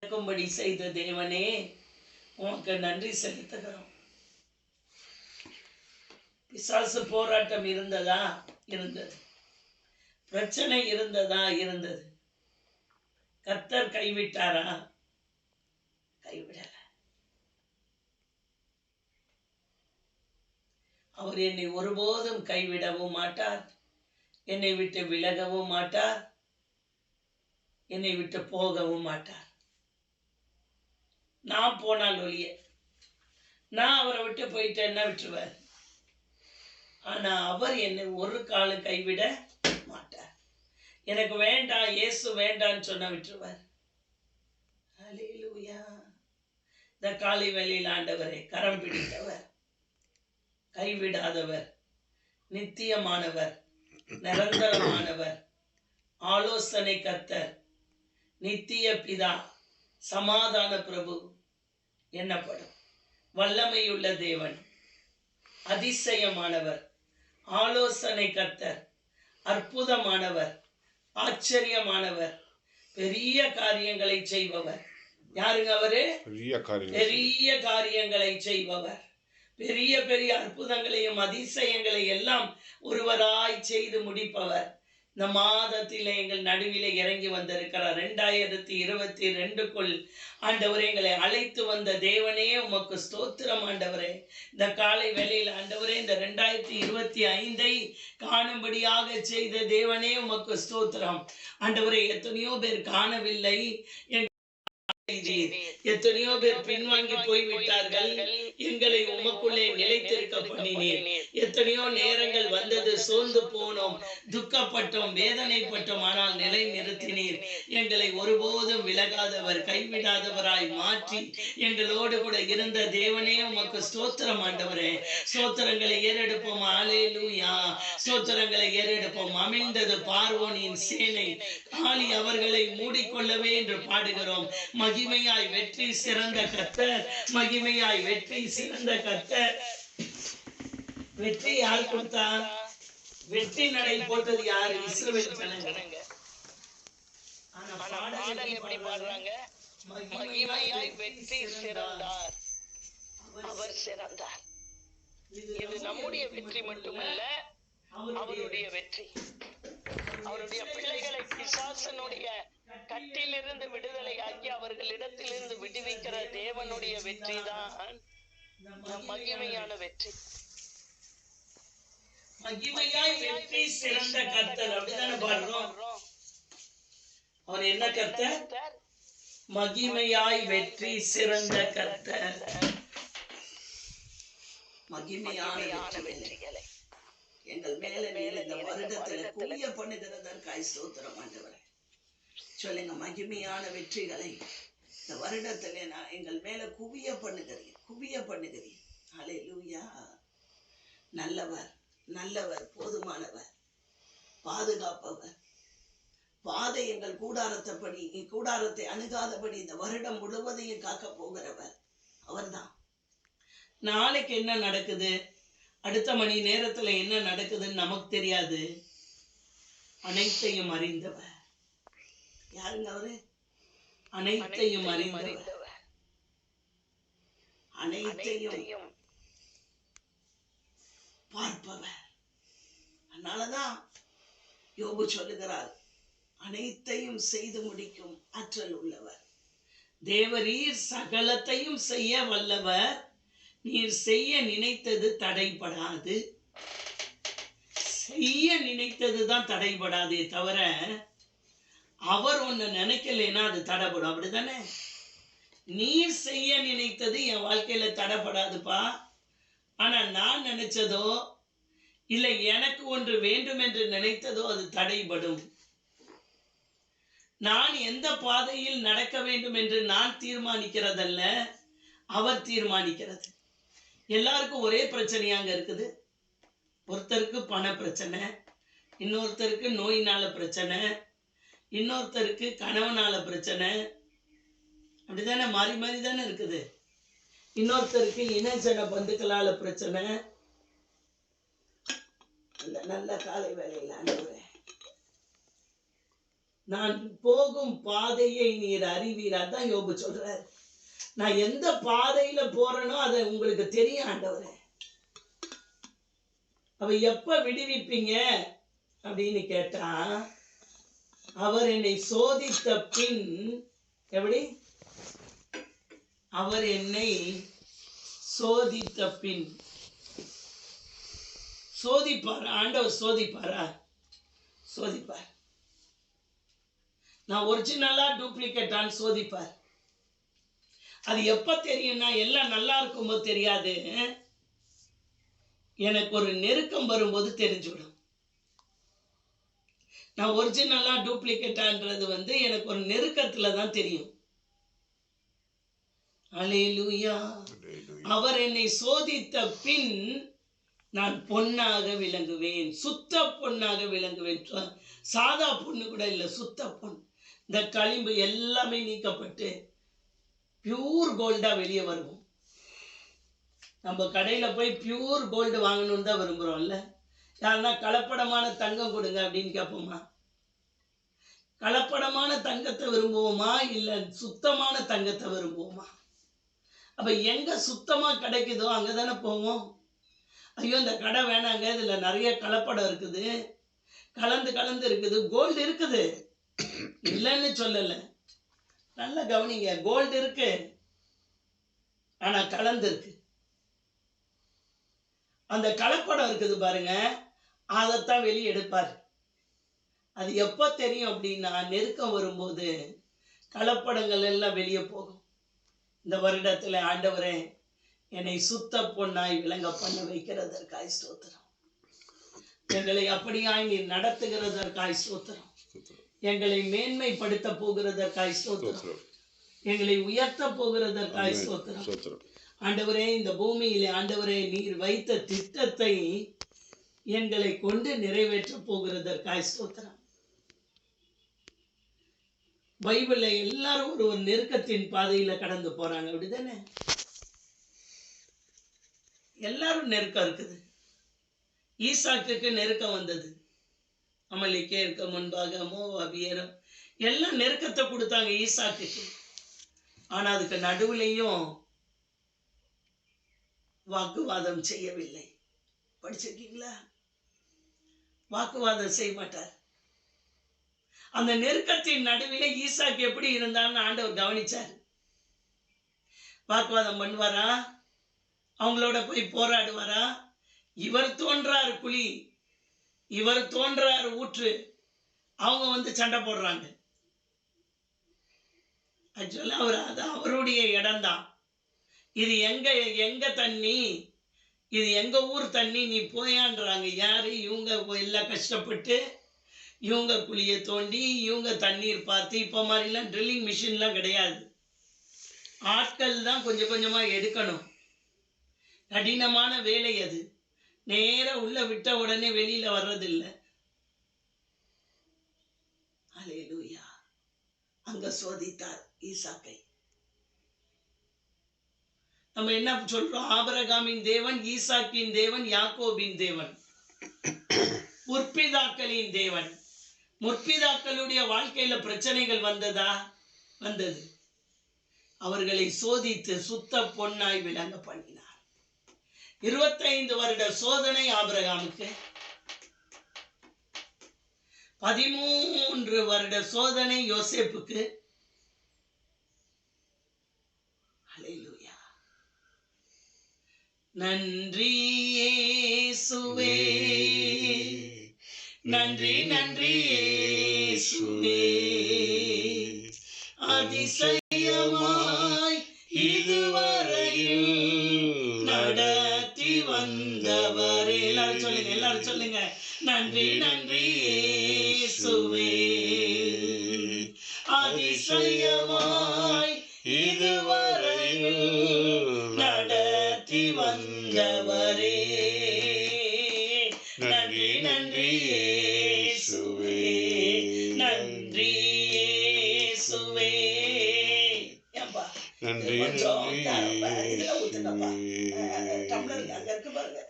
நடக்கும்படி செய்த தேவனே உமக்கு நன்றி செலுத்துகிறோம். பிசாசு போராட்டம் இருந்ததா? இருந்தது. பிரச்சனை இருந்ததா? இருந்தது. கர்த்தர் கைவிட்டாரா? கைவிடல. அவர் என்னை ஒருபோதும் கைவிடவும் மாட்டார், என்னை விட்டு விலகவும் மாட்டார், என்னை விட்டு போகவும் மாட்டார். நான் போனால் ஒழிய, நான் அவரை விட்டு போயிட்டேன்னா விட்டுருவார். ஆனா அவர் என்னை ஒரு காலம் கைவிட மாட்டார். எனக்கு வேண்டாம், இயேசு வேண்டான்னு சொன்னா விட்டுருவார். ஹல்லேலூயா. இந்த காலை வேளையில் ஆண்டவரை கரம் பிடித்தவர், கைவிடாதவர், நித்தியமானவர், நிரந்தரமானவர், ஆலோசனை கர்த்தர், நித்திய பிதா, சமாதான பிரபு என்னப்படும் வல்லமையுள்ள தேவன், அதிசயமானவர், ஆலோசனை கர்த்தர், அற்புதமானவர், ஆச்சரியமானவர், பெரிய காரியங்களை செய்பவர். யாருங்க அவரு? பெரிய காரியங்களை செய்பவர். பெரிய பெரிய அற்புதங்களையும் அதிசயங்களை எல்லாம் ஒருவராய் செய்து முடிப்பவர். இந்த மாதத்தில் எங்கள் நடுவிலே இறங்கி வந்திருக்கிறார். 2022க்குள் ஆண்டவரே எங்களை அழைத்து வந்த தேவனே உமக்கு ஸ்தோத்திரம். ஆண்டவரே இந்த காலை வேளையில் ஆண்டவரே இந்த 2025 காணும்படியாக செய்த தேவனே உமக்கு ஸ்தோத்திரம். ஆண்டவரே எத்தனையோ பேர் காணவில்லை, எத்தனையோ பேர் பின்வாங்கி போய்விட்டார்கள், எங்களை உமக்குள்ளே நிலைத்திருக்க பண்ணினீர். எத்தனையோ நேரங்கள் வந்தது, சோர்ந்து போனோம், துக்கப்பட்டோம், வேதனைப்பட்டோம், ஆனால் நிலை நிறுத்தினீர். எங்களை ஒருபோதும் விலகாதவர், கைவிடாதவராய் மாற்றி எங்களோடு கூட இருந்த தேவனே உமக்கு ஸ்தோத்திரம். ஆண்டவரே ஸ்தோத்திரங்களை ஏறெடுப்போம். அல்லேலூயா. ஸ்தோத்திரங்களை ஏறெடுப்போம். அமிழ்ந்தது பார்வோனின் சேனை, காளி அவர்களை மூடிக்கொள்ளவே என்று பாடுகிறோம். மகிமையாய் வெற்றி சிறந்த கர்த்தர், மகிமையாய் வெற்றி சிறந்த கர்த்தர். வெற்றி யார் கொடுத்தா? வெற்றி நடை போட்டது யாரு? இஸ்ரவேல் ஜனங்க. ஆனா பாடல் எப்படி பாடுறாங்க? மகிமையாய் வெற்றி சிறந்தார், அவர் சிறந்தார். இது நம்முடைய வெற்றி மட்டுமல்ல, அவருடைய வெற்றி. அவருடைய பிள்ளைகளை பிசாசனுடைய கட்டிலிருந்து விடுதலையாக்கி அவர்களிடத்திலிருந்து விடுவிக்கிற தேவனுடைய வெற்றி தான் மகிமையான வெற்றி. மகிமையாய் வெற்றி சிறந்த கர்த்தர், அப்படித்தானே பாடுறோம். அவர் என்ன கர்த்தர்? மகிமையாய் வெற்றி சிறந்த கர்த்தர். மகிமையான வெற்றிகளை எங்கள் மேல இந்த வருடத்துல குவிய பண்ணுகிறதற்காய் ஸ்தோத்திரம். ஆண்டவரே சொல்லுங்க, மகிமையான வெற்றிகளை இந்த வருடத்துல நான் எங்கள் மேல குவிய பண்ணுகிறேன். அல்லேலூயா. நல்லவர், நல்லவர், போதுமானவர், பாதுகாப்பவர், பாதை எங்கள் கூடாரத்தை அணுகாதபடி இந்த வருடம் முழுவதையும் காக்க போகிறவர் அவர்தான். நாளைக்கு என்ன நடக்குது, அடுத்த மணி நேரத்துல என்ன நடக்குதுன்னு நமக்கு தெரியாது. அனைத்தையும் அறிந்தவர். யாருங்க அவரு? அனைத்தையும் அறிந்தவர், அனைத்தையும் பார்ப்பவர். அதனாலதான் யோபு சொல்லுகிறார், அனைத்தையும் செய்து முடிக்கும் ஆற்றல் உள்ளவர். தேவரீர் சகலத்தையும் செய்ய வல்லவர், நீர் செய்ய நினைத்தது தடைபடாது. செய்ய நினைத்ததுதான் தடைபடாதே தவிர அவர் ஒன்னு நினைக்கலைன்னா அது தடைபடும். அப்படித்தானே? நீர் செய்ய நினைத்தது என் வாழ்க்கையில தடைபடாதுப்பா, ஆனா நான் நினைச்சதோ இல்லை எனக்கு ஒன்று வேண்டும் என்று நினைத்ததோ அது தடைபடும். நான் எந்த பாதையில் நடக்க வேண்டும் என்று நான் தீர்மானிக்கிறதல்ல, அவர் தீர்மானிக்கிறது. எல்லாருக்கும் ஒரே பிரச்சனையாங்க இருக்குது. ஒருத்தருக்கு பண பிரச்சனை, இன்னொருத்தருக்கு நோயினால பிரச்சனை, இன்னொருத்தருக்கு கணவனால பிரச்சனை. அப்படிதானே? மாறி மாறி தானே இருக்குது. இன்னொருத்தருக்கு இனஜன பந்துக்களால பிரச்சனை. அந்த நல்ல காலை வேளையில் ஆண்டவரே நான் போகும் பாதையை நீர் அறிவீர். அதான் யோபு சொல்றாரு, நான் எந்த பாதையில போறேனோ அதை உங்களுக்கு தெரியும் ஆண்டவரே. அவ எப்ப விடுவிப்பீங்க அப்படின்னு கேட்டா, அவர் என்னை சோதித்த பின், எப்படி அவர் என்னை சோதித்த பின், சோதிப்பார் ஆண்டவர், சோதிப்பாரா? சோதிப்பார். நான் ஒரிஜினலா டூப்ளிகேட்டான்னு சோதிப்பார். அது எப்ப தெரியும்னா, எல்லாம் நல்லா இருக்கும்போது தெரியாது, எனக்கு ஒரு நெருக்கம் வரும்போது தெரிஞ்சுவிடும். நான் ஒரிஜினலா டூப்ளிகேட்டான்றது எனக்கு ஒரு நெருக்கத்துல தான் தெரியும். அல்லேலூயா. அவர் என்னை சோதித்த பின் நான் பொன்னாக விளங்குவேன், சுத்த பொன்னாக விளங்குவேன். சாதா பொண்ணு கூட இல்லை, சுத்த பொன். இந்த களிம்பு எல்லாமே நீக்கப்பட்டு பியூர் கோல்டா வெளியே வருவோம். நம்ம கடையில போய் பியூர் கோல்டு வாங்கணும்னு தான் விரும்புறோம்ல. யாருன்னா கலப்படமான தங்கம் கொடுங்க அப்படின்னு கேட்போமா? கலப்படமான தங்கத்தை விரும்புவோமா, இல்ல சுத்தமான தங்கத்தை விரும்புவோமா? அப்ப எங்க சுத்தமா கிடைக்குதோ அங்கதானே போவோம். ஐயோ இந்த கடை வேணாங்க, இதுல நிறைய கலப்படம் இருக்குது, கலந்து இருக்குது. கோல்டு இருக்குது, இல்லைன்னு சொல்லல, நல்ல கவனிங்க. கோல்டு இருக்கு, ஆனா கலந்து இருக்கு. அந்த கலப்படம் இருக்குது பாருங்க, அதைத்தான் வெளியே எடுப்பார். அது எப்ப தெரியும் அப்படின்னா, நெருக்கம் வரும்போது கலப்படங்கள் எல்லாம் வெளியே போகும். இந்த வருடத்துல ஆண்டவரே என்னை சுத்த பொன்னாய் விளங்க பண்ண வைக்கிறதற்காய் ஸ்தோத்திரம். எங்களை அப்படியாய் நீர் நடத்துகிறதற்காய் ஸ்தோத்திரம். எங்களை மேன்மைப்படுத்த போகிறதற்காய் ஸ்தோத்திரம். எங்களை உயர்த்த போகிறதற்காய் ஸ்தோத்திரம். ஆண்டவரே, இந்த பூமியிலே ஆண்டவரே நீர் வைத்த திட்டத்தை எங்களை கொண்டு நிறைவேற்ற போகிறதற்காய் ஸ்தோத்திரம். பைபிள்ல எல்லாரும் ஒரு நெருக்கத்தின் பாதையில கடந்து போறாங்க, அப்படிதானே? எல்லாரும் நெருக்கம் இருக்குது. ஈசாக்குக்கு நெருக்கம் வந்தது, அமலேக்கியருக்கு முன்பாக மோவாபியரும் எல்லாம் நெருக்கத்தை கொடுத்தாங்க ஈசாக்குக்கு. ஆனா அதுக்கு நடுவுலையும் வாக்குவாதம் செய்யவில்லை. படிச்சிருக்கீங்களா? வாக்குவாதம் செய்ய மாட்டார். அந்த நெருக்கத்தின் நடுவில் ஈசாக்கு எப்படி இருந்தான்னு ஆண்டவர் கவனிச்சார். வாக்குவாதம் பண்ணுவாரா? அவங்களோட போய் போராடுவாரா? இவர் தோன்றாரு குழி, இவர் தோன்றாரு ஊற்று, அவங்க சண்டை போடுறாங்க. ஆக்சுவலா அது அவருடைய இடம்தான். இது எங்க தண்ணி, இது எங்க ஊர் தண்ணி, நீ போயான்றாங்க. யாரு? இவங்க எல்லாம் கஷ்டப்பட்டு இவங்க குழியை தோண்டி இவங்க தண்ணீர் பார்த்து. இப்போ மாதிரிலாம் ட்ரில்லிங் மிஷின்லாம் கிடையாது. ஆட்கள் தான் கொஞ்சம் கொஞ்சமா எடுக்கணும். கடினமான வேலை அது. நேர உள்ள விட்ட உடனே வெளியில வர்றதில்லை. அல்லேலூயா. அங்க சோதித்தார் ஈசாக்கை. நம்ம என்ன சொல்றோம்? ஆபிரகாமின் தேவன், ஈசாக்கின் தேவன், யாக்கோபின் தேவன், முற்பிதாக்களின் தேவன். முற்பிதாக்களுடைய வாழ்க்கையில பிரச்சனைகள் வந்ததா? வந்தது. அவர்களை சோதித்து சுத்த பொன்னாய் விளங்க பண்ணினார். 25 வருட சோதனை ஆபிரகாமுக்கு, 13 வருட சோதனை யோசேப்புக்கு. அல்லேலூயா. நன்றி இயேசுவே, நன்றி நன்றி இயேசுவே, அதிசயமாய் இதுவரையில் நடத்தி வந்தவரே. எல்லாரும் சொல்லுங்க, நன்றி நன்றி இயேசுவே, அதிசயமாய் இதுவரையில் நடத்தி வந்தவரே. நன்றி நன்றி இயேசுவே, நன்றி இயேசுவே. நன்றி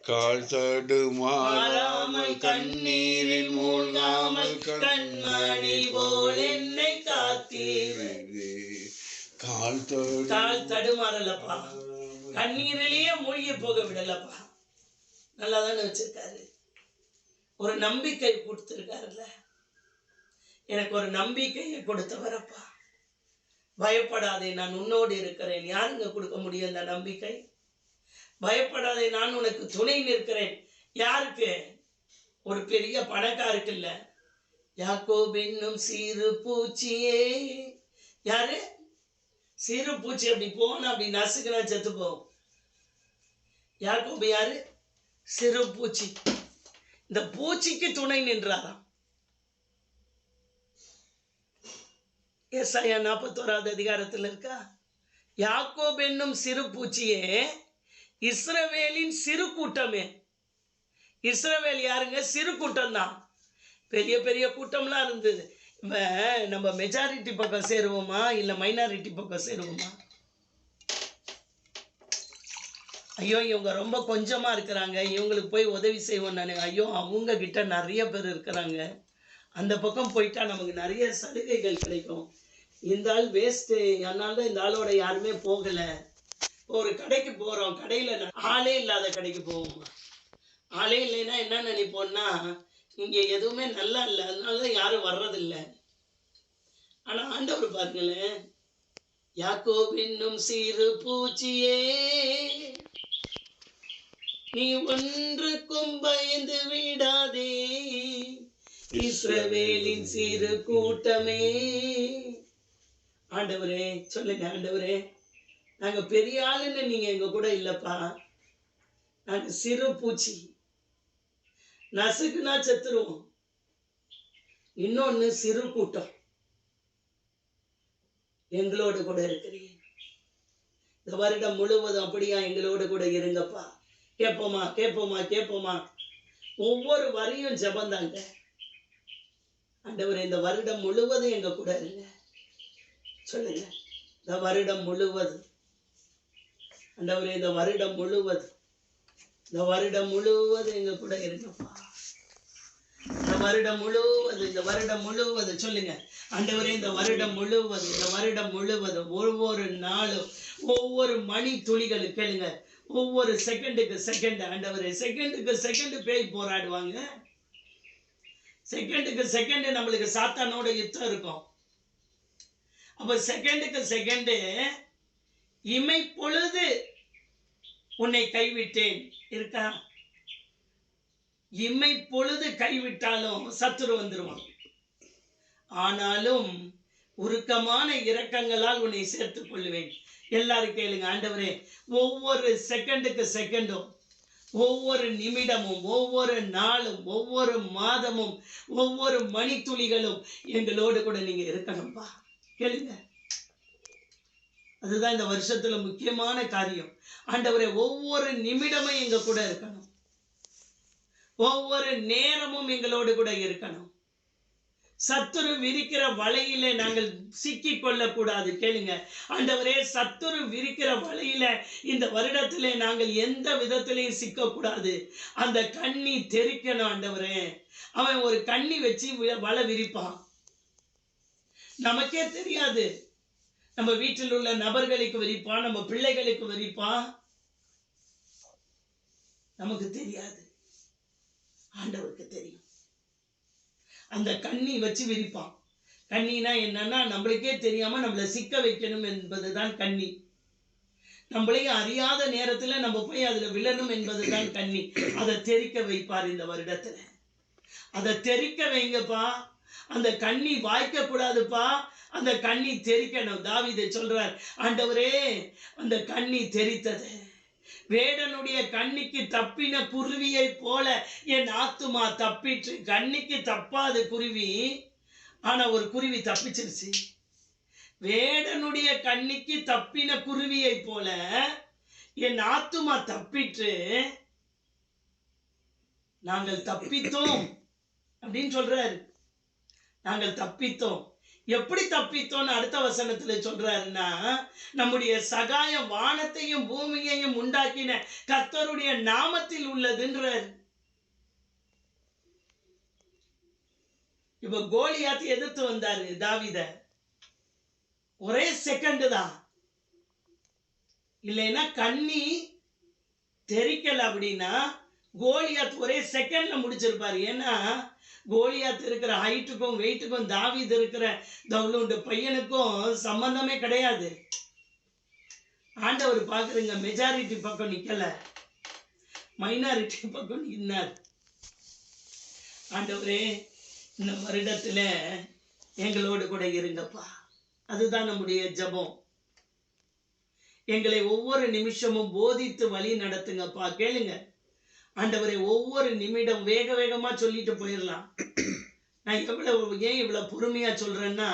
கால் தடுமாறாமல் கண்ணீரில் மூழ்காமல் கண்மணி போல் என்னை காத்தீரே. கால் தடுமாறலப்பா, கண்ணீரிலேயே மூழ்கி போக விடலப்பா. நல்லா தானே வச்சிருக்காரு. ஒரு நம்பிக்கை கொடுத்திருக்காருல்ல. எனக்கு ஒரு நம்பிக்கையை கொடுத்தவரப்பா. பயப்படாதே, நான் உன்னோடு இருக்கிறேன். யாருங்க கொடுக்க முடியும் அந்த நம்பிக்கை? பயப்படாதே, நான் உனக்கு துணை நிற்கிறேன். யாருக்கு? ஒரு பெரிய பணக்காருக்கு இல்ல, யாக்கோபு என்னும் சிறு பூச்சியே. யாரு? சிறு பூச்சி. அப்படி போனா அப்படி நசுக்குனா செத்து போகும். யாக்கோபு யாரு? சிறு பூச்சி. இந்த பூச்சிக்கு துணை நின்றாராம். ஏசாயா 41வது அதிகாரத்தில் இருக்கா? யாக்கோபு என்னும் சிறு பூச்சியே, இஸ்ரவேலின் சிறு கூட்டமே. இஸ்ரவேல் யாருங்க? சிறு கூட்டம் தான். பெரிய பெரிய கூட்டம்லாம் இருந்தது. நம்ம மெஜாரிட்டி பக்கம் சேருவோமா இல்லை மைனாரிட்டி பக்கம் சேருவோமா? ஐயோ இவங்க ரொம்ப கொஞ்சமாக இருக்கிறாங்க, இவங்களுக்கு போய் உதவி செய்வோம். நான் ஐயோ அவங்க கிட்ட நிறைய பேர் இருக்கிறாங்க, அந்த பக்கம் போயிட்டா நமக்கு நிறைய சலுகைகள் கிடைக்கும். இந்த ஆள் வேஸ்ட்டு, அதனால தான் இந்த ஆளோட யாருமே போகலை. ஒரு கடைக்கு போகிறோம், கடையில் ஆளே இல்லாத கடைக்கு போவோம். ஆளே இல்லைன்னா என்ன நினைப்போம்னா, இங்கே எதுவுமே நல்லா இல்லை, அதனால தான் யாரும் வர்றதில்லை. ஆனால் ஆண்டவர் பாருங்களேன், யாக்கோபு என்னும் சிறு பூச்சியே, நீ ஒன்றுக்கும் பயந்து விடாதே, இஸ்ரவேலின் சிறு கூட்டமே. ஆண்டவரே சொல்லுங்க, ஆண்டவரே நாங்க பெரிய ஆளுன்னு நீங்க எங்க கூட இல்லப்பா, நாங்க சிறு பூச்சி, நசுக்குனா செத்துருவோம். இன்னொன்னு சிறு கூட்டம், எங்களோடு கூட இருக்கிறீங்க. இந்த வருடம் முழுவதும் அப்படியா எங்களோடு கூட இருங்கப்பா. கேட்போமா கேட்போமா கேட்போமா? ஒவ்வொரு வரியும் ஜபந்தாங்க. ஆண்டவரே இந்த வருடம் முழுவதும் எங்க கூட இருங்க. சொல்லுங்க, இந்த வருடம் முழுவதும் ஆண்டவரே, இந்த வருடம் முழுவதும், இந்த வருடம் முழுவதும் எங்க கூட இருங்கப்பா. இந்த வருடம் முழுவதும், இந்த வருடம் முழுவதும் சொல்லுங்க, ஆண்டவரே இந்த வருடம் முழுவதும், இந்த வருடம் முழுவதும், ஒவ்வொரு நாளும், ஒவ்வொரு மணி துளிகளும் கேளுங்க, ஒவ்வொரு செகண்டுக்கு செகண்ட். ஆண்டவரே செகண்டுக்கு செகண்ட் பேய் போராடுவாங்க. செகண்டுக்கு செகண்ட் நம்மளுக்கு சாத்தானோட யுத்தம் இருக்கும். அப்ப செகண்டுக்கு செகண்ட், இமை பொழுது உன்னை கைவிட்டேன் இருக்கா? இமை பொழுது கைவிட்டாலும் சத்துரு வந்துருவான். ஆனாலும் உருக்கமான இரக்கங்களால் உன்னை சேர்த்துக் கொள்வேன். எல்லாரும் கேளுங்க, ஆண்டவரே ஒவ்வொரு செகண்டுக்கு செகண்டும், ஒவ்வொரு நிமிடமும், ஒவ்வொரு நாளும், ஒவ்வொரு மாதமும், ஒவ்வொரு மணித்துளிகளும் எங்களோடு கூட நீங்க இருக்கணும்பா. கேளுங்க, அதுதான் இந்த வருஷத்துல முக்கியமான காரியம். ஆண்டவரே ஒவ்வொரு நிமிடமும் எங்க கூட இருக்கணும், ஒவ்வொரு நேரமும் எங்களோடு கூட இருக்கணும். சத்துரு விரிக்கிற வலையில நாங்கள் சிக்கி கொள்ளக்கூடாது. கேளுங்க, ஆண்டவரே சத்துரு விரிக்கிற வலையில இந்த வருடத்திலே நாங்கள் எந்த விதத்திலையும் சிக்கக்கூடாது. அந்த கண்ணி தெரிக்கணும். ஆண்டவரே, அவன் ஒரு கண்ணி வச்சு வலை விரிப்பான், நமக்கே தெரியாது. நம்ம வீட்டில் உள்ள நபர்களுக்கு விரிப்பான், நம்ம பிள்ளைகளுக்கு விரிப்பான், நமக்கு தெரியாது, ஆண்டவருக்கு தெரியும். அந்த கண்ணி வச்சு விரிப்பான். கண்ணினா என்னன்னா, நம்மளுக்கே தெரியாம நம்மளை சிக்க வைக்கணும் என்பதுதான் கண்ணி. நம்மளையும் அறியாத நேரத்துல நம்ம போய் அதுல விழணும் என்பதுதான் கண்ணி. அதை தெரிக்க வைப்பார் இந்த வருடத்துல. அதை தெரிக்க வைங்கப்பா. அந்த கண்ணி வாய்க்க கூடாதுப்பா, அந்த கண்ணி தெரிக்கணும். தாவீது சொல்றார், ஆண்டவரே அந்த கண்ணி தெரித்தது. வேடனுடைய கண்ணிக்கு தப்பின குருவியை போல என் ஆத்துமா தப்பிற்று. கண்ணிக்கு தப்பாது குருவி, ஆனா ஒரு குருவி தப்பிச்சிருச்சு. வேடனுடைய கண்ணிக்கு தப்பின குருவியை போல என் ஆத்துமா தப்பிற்று, நாங்கள் தப்பித்தோம் அப்படின்னு சொல்றாரு. நாங்கள் தப்பித்தோம். எப்படி தப்பித்தோன்னு அடுத்த வசனத்துல சொல்றாருன்னா, நம்முடைய சகாயம் வானத்தையும் பூமியையும் உண்டாக்கின கர்த்தருடைய நாமத்தில் உள்ளதுன்றார். இப்ப கோலியாத் எதிர்த்து வந்தாரு தாவீத, ஒரே செகண்ட் தான், இல்லைன்னா கண்ணி தெரிக்கல அப்படின்னா கோலியாத் ஒரே செகண்ட்ல முடிச்சிருப்பாரு. ஏன்னா கோலியாத் இருக்கிற ஹைட்டுக்கும் வெயிட்டுக்கும் தாவீது இருக்கிற தவுளுண்டு பையனுக்கும் சம்பந்தமே கிடையாது. ஆண்டவர் பாக்குறீங்க, மெஜாரிட்டி பக்கம் நிக்கல, மைனாரிட்டி பக்கம் நின்னார். ஆண்டவரே, இந்த வருடத்துல எங்களோடு கூட இருங்கப்பா. அதுதான் நம்முடைய ஜெபம். எங்களை ஒவ்வொரு நிமிஷமும் போதித்து வழி நடத்துங்கப்பா. கேளுங்க ஆண்டவரே, ஒவ்வொரு நிமிடம் வேக வேகமா சொல்லிட்டு போயிடலாம். நான் ஏன் இவ்வளவு பொறுமையா சொல்றேன்னா,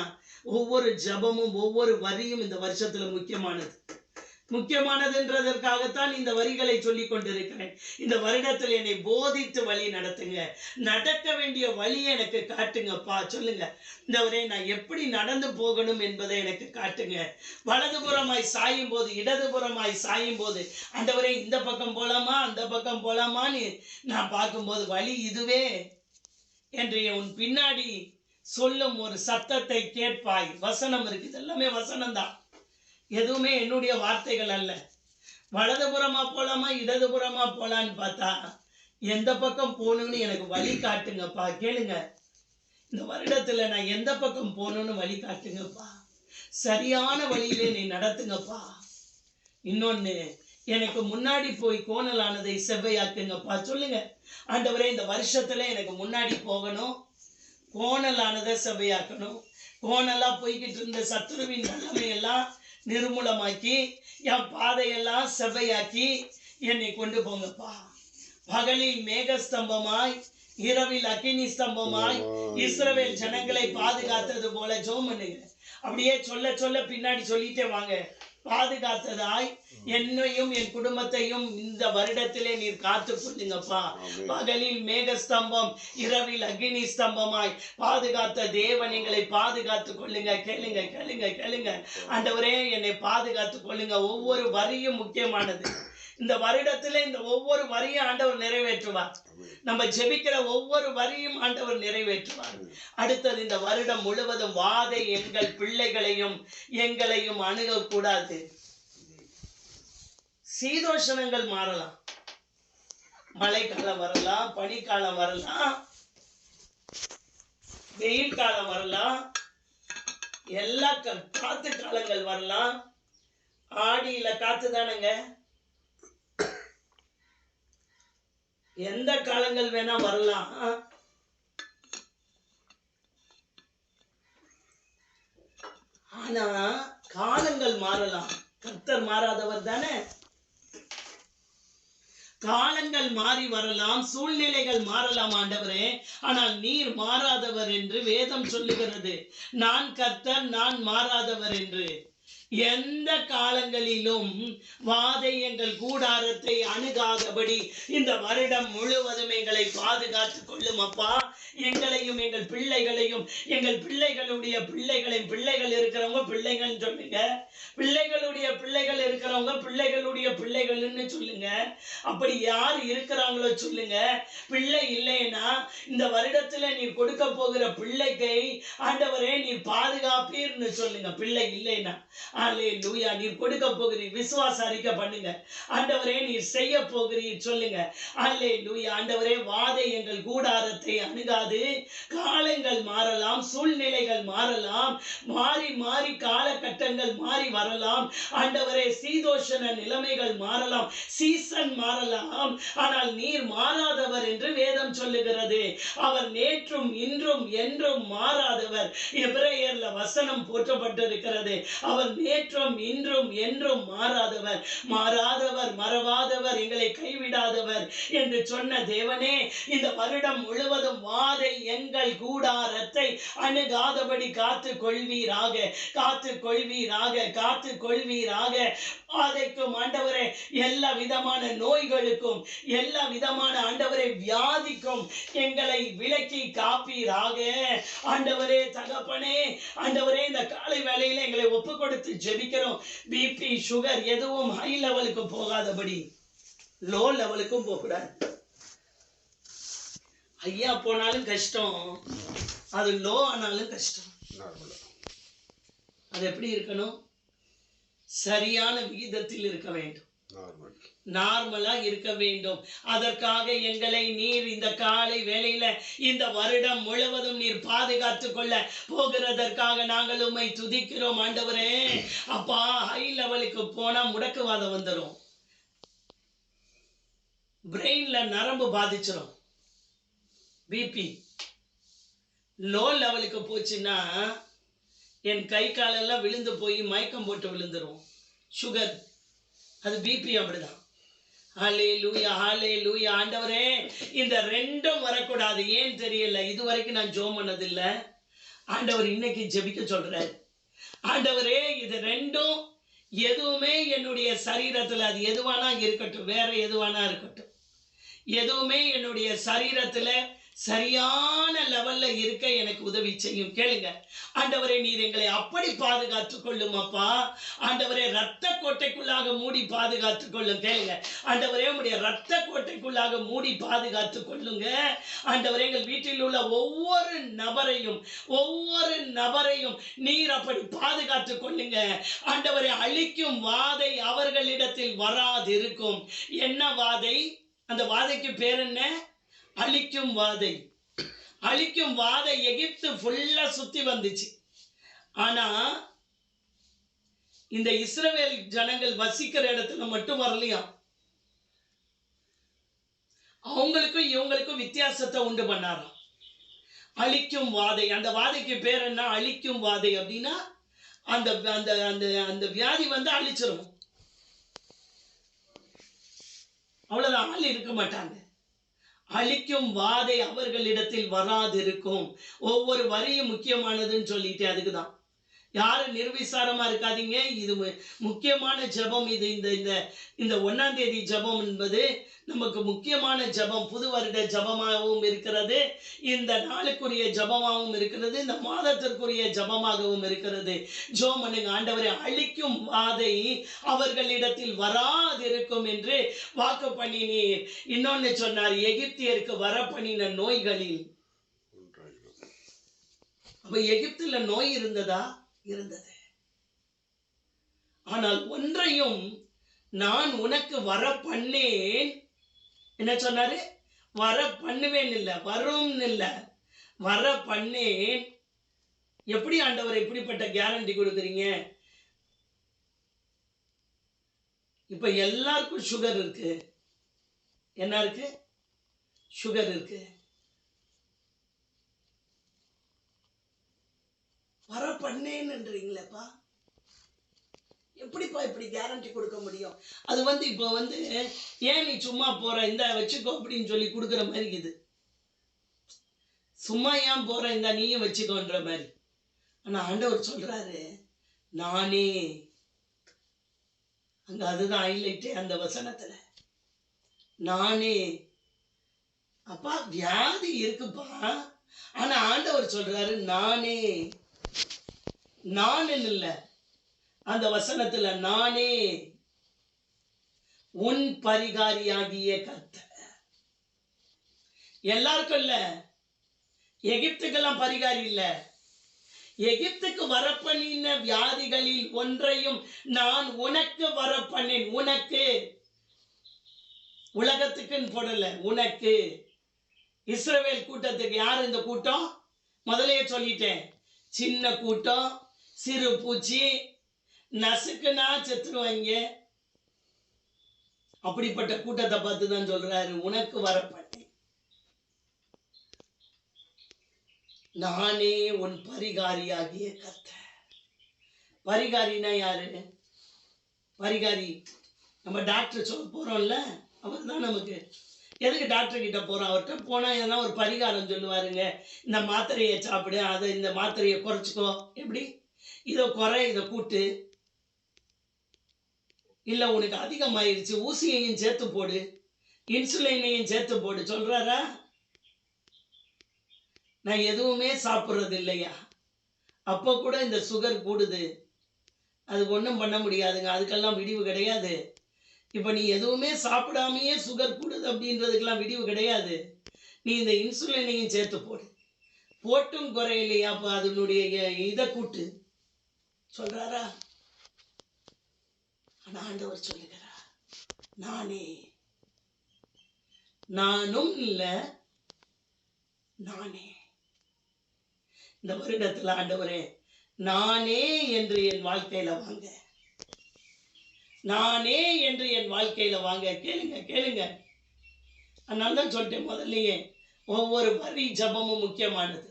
ஒவ்வொரு ஜபமும் ஒவ்வொரு வரியும் இந்த வருஷத்துல முக்கியமானதுன்றதற்காகத்தான் இந்த வரிகளை சொல்லி கொண்டிருக்கிறேன். இந்த வருடத்தில் என்னை போதித்து வழி நடத்துங்க, நடக்க வேண்டிய வழியை எனக்கு காட்டுங்கப்பா. சொல்லுங்க, இந்த வரை நான் எப்படி நடந்து போகணும் என்பதை எனக்கு காட்டுங்க. வலதுபுறமாய் சாயும் போது, இடதுபுறமாய் சாயும் போது, ஆண்டவரே இந்த பக்கம் போலாமா அந்த பக்கம் போலாமான்னு நான் பார்க்கும்போது வழி இதுவே என்று உன் பின்னாடி சொல்லும் ஒரு சத்தத்தை கேட்பாய். வசனம் இருக்குது, எல்லாமே வசனம்தான், எதுவுமே என்னுடைய வார்த்தைகள் அல்ல. வலதுபுறமா போலாமா இடதுபுறமா போலான்னு பார்த்தா எந்த பக்கம் போகணும்னு எனக்கு வழி காட்டுங்கப்பா. கேளுங்க, இந்த வருடத்துல நான் எந்த பக்கம் போகணும்னு வழி காட்டுங்கப்பா. சரியான வழியிலே நீ நடத்துங்கப்பா. இன்னொன்னு, எனக்கு முன்னாடி போய் கோணலானதை செவ்வையாக்குங்கப்பா. சொல்லுங்க, ஆண்டவரே இந்த வருஷத்துல எனக்கு முன்னாடி போகணும், கோணலானதை செவ்வையாக்கணும். கோணலா போய்கிட்டு இருந்த சத்துருவின் வல்லமையெல்லாம் நிர்மூலமாக்கி என் பாதையெல்லாம் செவ்வையாக்கி என்னை கொண்டு போங்கப்பா. பகலில் மேகஸ்தம்பமாய் இரவில் அக்கினி ஸ்தம்பமாய் இஸ்ரவேல் ஜனங்களை பாதுகாத்தது போல ஜெபம் பண்ணுங்க. அப்படியே சொல்ல சொல்ல பின்னாடி சொல்லிட்டே வாங்க. பாதுகாத்ததாய் என்னையும் என் குடும்பத்தையும் இந்த வருடத்திலே நீர் காத்து கொள்ளுங்கப்பா. பகலில் மேகஸ்தம்பம் இரவில் அக்னி ஸ்தம்பமாய் பாதுகாத்த தேவன் எங்களை பாதுகாத்து கொள்ளுங்க. கேளுங்க கேளுங்க கேளுங்க, ஆண்டவரே என்னை பாதுகாத்து கொள்ளுங்க. ஒவ்வொரு வரியும் முக்கியமானது. இந்த வருடத்துல இந்த ஒவ்வொரு வரியும் ஆண்டவர் நிறைவேற்றுவார். நம்ம ஜெபிக்கிற ஒவ்வொரு வரியும் ஆண்டவர் நிறைவேற்றுவார். அடுத்தது, இந்த வருடம் முழுவதும் வாதை எங்கள் பிள்ளைகளையும் எங்களையும் அணுகக்கூடாது. சீதோஷணங்கள் மாறலாம், மழைக்காலம் வரலாம், பனிக்காலம் வரலாம், வெயில் காலம் வரலாம், எல்லா காத்து காலங்கள் வரலாம். ஆடியில காத்து தானுங்க, எந்த காலங்கள் வேணா வரலாம். ஆனா காலங்கள் மாறலாம், கர்த்தர் மாறாதவர் தானே. காலங்கள் மாறி வரலாம், சூழ்நிலைகள் மாறலாம் ஆண்டவரே, ஆனால் நீர் மாறாதவர் என்று வேதம் சொல்லுகிறது. நான் கர்த்தர், நான் மாறாதவர் என்று. எந்த காலங்களிலும் வாதை எங்கள் கூடாரத்தை அணுகாதபடி இந்த வருடம் முழுவதும் எங்களை பாதுகாத்துக் கொள்ளும் அப்பா. எங்களையும் எங்கள் பிள்ளைகளையும், எங்கள் பிள்ளைகளுடைய பிள்ளைகளின் பிள்ளைகள் இருக்கிறவங்க பிள்ளைகள் சொல்லுங்க, பிள்ளைகளுடைய பிள்ளைகள் இருக்கிறவங்க பிள்ளைகளுடைய பிள்ளைகள்னு சொல்லுங்க. அப்படி யார் இருக்கிறாங்களோ சொல்லுங்க. பிள்ளை இல்லைன்னா இந்த வருடத்துல நீர் கொடுக்க போகிற பிள்ளைக்கு ஆண்டவரே நீர் பாதுகாப்பீர்னு சொல்லுங்க. பிள்ளை இல்லைன்னா அல்லேலூயா, நீர் கொடுக்க போகிறீர், விசுவாச அறிக்கை பண்ணுங்க. ஆண்டவரே நீர் செய்ய போகிறீர் சொல்லுங்க. அல்லேலூயா. ஆண்டவரே, வாதை எங்கள் கூடாரத்தை அணுகாது. காலங்கள் மாறலாம், சூழ்நிலைகள் மாறலாம், மாறி மாறி காலகட்டங்கள் மாறி வரலாம். ஆண்டவரே, சீதோஷண நிலைமைகள் மாறலாம், சீசன் மாறலாம், ஆனால் நீர் மாறாதவர் என்று வேதம் சொல்லுகிறது. அவர் நேற்றும் இன்றும் என்றும் மாறாதவர். எபிரேயர்ல வசனம் போற்றப்பட்டிருக்கிறது. அவர் நேற்றும் இன்றும் என்றும் மாறாதவர், மாறாதவர், மறவாதவர், எங்களை கைவிடாதவர் என்று சொன்ன தேவனே, இந்த வருடம் முழுவதும் வாதை எங்கள் கூடாரத்தை அணுகாதபடி காத்து கொள்வீராக, காத்து கொள்வீராக, காத்து கொள்வீராக. பாதைக்கும் ஆண்டவரே, எல்லா விதமான நோய்களுக்கும், எல்லா விதமான ஆண்டவரே வியாதிக்கும் எங்களை விலக்கி காப்பீராக. ஆண்டவரே தகப்பனே, ஆண்டவரே இந்த காலை வேளையில எங்களை ஒப்பு கொடுத்து ஜெபிக்கிறோம். பிபி சுகர் எதுவும் ஹை லெவலுக்கு போகாதபடி லோ லெவலுக்கும் போகக்கூடாது. ஐயா போனாலும் கஷ்டம், அது லோ ஆனாலும் கஷ்டம். அது எப்படி இருக்கணும்? சரியான விகிதத்தில் இருக்க வேண்டும், நார்மலா இருக்க வேண்டும். அதற்காக எங்களை நீர் இந்த காலை வேளையில இந்த வருடம் முழுவதும் நீர் பாதுகாத்துக் கொள்ள போகிறதற்காக நாங்கள் உம்மை துதிக்கிறோம் ஆண்டவரே. அப்பா, ஹை லெவலுக்கு போனா முடக்குவாதம் வந்துடும், பிரெயின்ல நரம்பு பாதிச்சிடும். பிபி லோ லெவலுக்கு போச்சுன்னா என் கை காலெல்லாம் விழுந்து போய் மயக்கம் போட்டு விழுந்துரும். சுகர், அது பிபி அப்படிதான். ஹல்லேலூயா, ஹல்லேலூயா. ஆண்டவரே, இந்த ரெண்டும் வரக்கூடாது. ஏன் தெரியல, இதுவரைக்கும் நான் ஜெபம் பண்ணதில்லை. ஆண்டவர் இன்னைக்கு ஜெபிக்க சொல்றாரு. ஆண்டவரே, இது ரெண்டும் எதுவுமே என்னுடைய சரீரத்தில், அது எதுவானா இருக்கட்டும், வேற எதுவானா இருக்கட்டும், எதுவுமே என்னுடைய சரீரத்துல சரியான லெவல்ல இருக்க எனக்கு உதவி செய்யும். கேளுங்க ஆண்டவரே, நீர் எங்களை அப்படி பாதுகாத்துக் கொள்ளும் அப்பா. ஆண்டவரே, ரத்த கோட்டைக்குள்ளாக மூடி பாதுகாத்துக் கொள்ளும். கேளுங்க ஆண்டவரே, உங்களுடைய ரத்த கோட்டைக்குள்ளாக மூடி பாதுகாத்துக் கொள்ளுங்க ஆண்டவரே. எங்கள் வீட்டில் உள்ள ஒவ்வொரு நபரையும் நீர் அப்படி பாதுகாத்துக் கொள்ளுங்க ஆண்டவரே. அழிக்கும் வாதை அவர்களிடத்தில் வராதிருக்கும். என்ன வாதை? அந்த வாதைக்கு பேர் என்ன? அழிக்கும் வாதை. அழிக்கும் வாதை எகிப்து ஃபுல்லா சுத்தி வந்துச்சு. ஆனா இந்த இஸ்ரவேல் ஜனங்கள் வசிக்கிற இடத்துல மட்டும் வரலையா. அவங்களுக்கும் இவங்களுக்கும் வித்தியாசத்தை உண்டு பண்ணாராம். அழிக்கும் வாதை. அந்த வாதைக்கு பேர் என்ன? அழிக்கும் வாதை. அப்படின்னா அந்த அந்த அந்த அந்த வியாதி வந்து அழிச்சிரும், அவ்வளவுதான், ஆள் இருக்க மாட்டாங்க. அழிக்கும் வாதை அவர்களிடத்தில் வராதிருக்கும். ஒவ்வொரு வரியும் முக்கியமானதுன்னு சொல்லிட்டு அதுக்குதான். யாரும் நிர்விசாரமா இருக்காதீங்க. இது முக்கியமான ஜெபம். இது இந்த இந்த இந்த 1ஆம் தேதி ஜெபம் என்பது நமக்கு முக்கியமான ஜெபம். புது வருட ஜெபமாகவும் இருக்கிறது, இந்த நாளுக்குரிய ஜெபமாகவும் இருக்கிறது, இந்த மாதத்திற்குரிய ஜெபமாகவும் இருக்கிறது. ஜெபம் பண்ணுங்க. ஆண்டவரே, அழிக்கும் வாதை அவர்களிடத்தில் வராதிருக்கும் என்று வாக்கு பண்ணினீர். இன்னொன்னு சொன்னார், எகிப்தியருக்கு வர பண்ணின நோய்களில். அப்ப எகிப்துல நோய் இருந்ததா? இருந்தது. ஆனால் ஒன்றையும் நான் உனக்கு வர பண்ணேன். என்ன சொன்னாரு? வர பண்ணுவேன் இல்ல, வரும் இல்ல, வர பண்ணேன். எப்படி ஆண்டவர் இப்படிப்பட்ட கேரண்டி கொடுக்குறீங்க? இப்ப எல்லாருக்கும் சுகர் இருக்கு. என்ன இருக்கு? சுகர் இருக்கு. வர பண்ணேன்ன்றீங்களேப்பா, எப்படிப்பா இப்படி கேரண்டி கொடுக்க முடியும்? அது வந்து இப்போ வந்து ஏன் நீ சும்மா போற, இந்த வச்சுக்கோ அப்படின்னு சொல்லி கொடுக்குற மாதிரி இது. சும்மா ஏன் போற, இந்த நீயும் வச்சுக்கோன்ற மாதிரி. ஆனா ஆண்டவர் சொல்றாரு, நானே. அங்க அதுதான் ஹைலைட்டே அந்த வசனத்துல, நானே. அப்பா, வியாதி இருக்குப்பா, ஆனா ஆண்டவர் சொல்றாரு நானே. நான் இல்ல, அந்த வசனத்துல நானே உன் பரிகாரியாகிய கர்த்தர். எல்லாருக்கும் இல்ல, எகிப்துக்கெல்லாம் பரிகாரி இல்ல. எகிப்துக்கு வரப்பண்ணின வியாதிகளில் ஒன்றையும் நான் உனக்கு வரப்பண்ணேன். உனக்கு, உலகத்துக்குன்னு போடல, உனக்கு. இஸ்ரவேல் கூட்டத்துக்கு. யார் இந்த கூட்டம்? முதலையே சொல்லிட்டேன், சின்ன கூட்டம், சிறு பூச்சி, நசுக்குனா செத்துருவாங்க. அப்படிப்பட்ட கூட்டத்தை பார்த்து தான் சொல்றாரு, உனக்கு வரப்பட்டேன். நானே உன் பரிகாரியாகிய கர்த்தர். பரிகாரினா யாரு? பரிகாரி நம்ம டாக்டர் சொல்ல போறோம்ல, அவர் தான் நமக்கு. எதுக்கு டாக்டர் கிட்ட போறோம்? அவர்கிட்ட போனா எதனா ஒரு பரிகாரம் சொல்லுவாருங்க. இந்த மாத்திரையை சாப்பிடு, அதை இந்த மாத்திரையை குறைச்சிக்கோ, எப்படி இதை குறை, இதை கூட்டு. இல்லை உனக்கு அதிகமாயிருச்சு, ஊசியையும் சேர்த்து போடு, இன்சுலினையும் சேர்த்து போடு சொல்றாரா? நான் எதுவுமே சாப்பிட்றது இல்லையா, அப்போ கூட இந்த சுகர் கூடுது, அது ஒன்றும் பண்ண முடியாதுங்க, அதுக்கெல்லாம் விடிவு கிடையாது. இப்போ நீ எதுவுமே சாப்பிடாமையே சுகர் கூடுது அப்படின்றதுக்கெல்லாம் விடிவு கிடையாது. நீ இந்த இன்சுலினையும் சேர்த்து போடு, போட்டும் குறையிலையா, அப்போ அதனுடைய இதை கூட்டு சொல்றாரா? ஆனா ஆண்டவர் சொல்லுகிறார், நானே, நானும் இல்லை நானே. இந்த வருடத்துல ஆண்டவரே நானே என்று என் வாழ்க்கையில வாங்க, நானே என்று என் வாழ்க்கையில வாங்க. கேளுங்க கேளுங்க. அதனால தான் சொல்லிட்டேன் முதல்லயே, ஒவ்வொரு வரி ஜபமும் முக்கியமானது.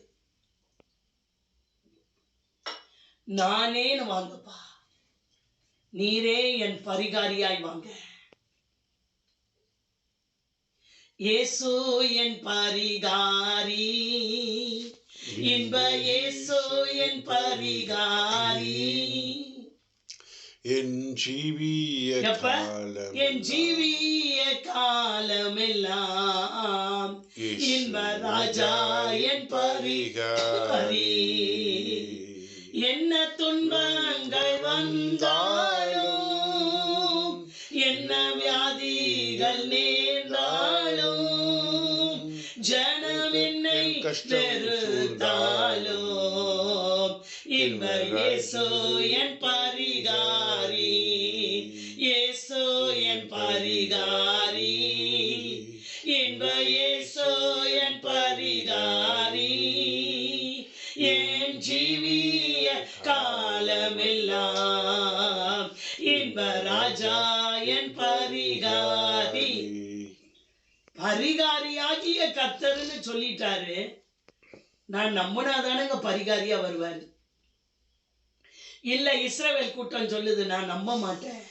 நானேன்னு வாங்கப்பா, நீரே என் பரிகாரியாய் வாங்க. இயேசு என் பரிகாரி, இன்ப இயேசு என் பரிகாரி, என் ஜீவிய காலம், என் ஜீவிய காலமெல்லாம் இன்ப ராஜா என் பரிகாரி. என்ன துன்பங்கள் வந்தாலும், என்ன வியாதிகள் நேர்ந்தாலும், ஜனம் என்னை வெறுத்தாலும், இன்ப இயேசு என் பரிகாரி, இயேசு என் பரிகாரி, இன்ப இயேசு என் பரிகாரி, என் ஜீவிய காலமெல்லாம் இன்ப ராஜா என் பரிகாரி. பரிகாரியாகிய கர்த்தர்னு சொல்லிட்டாரு. நான் நம்பினாதானங்க பரிகாரியா வருவாரு. இல்ல இஸ்ரவேல் கூட்டம் சொல்லுது, நான் நம்ப மாட்டேன்,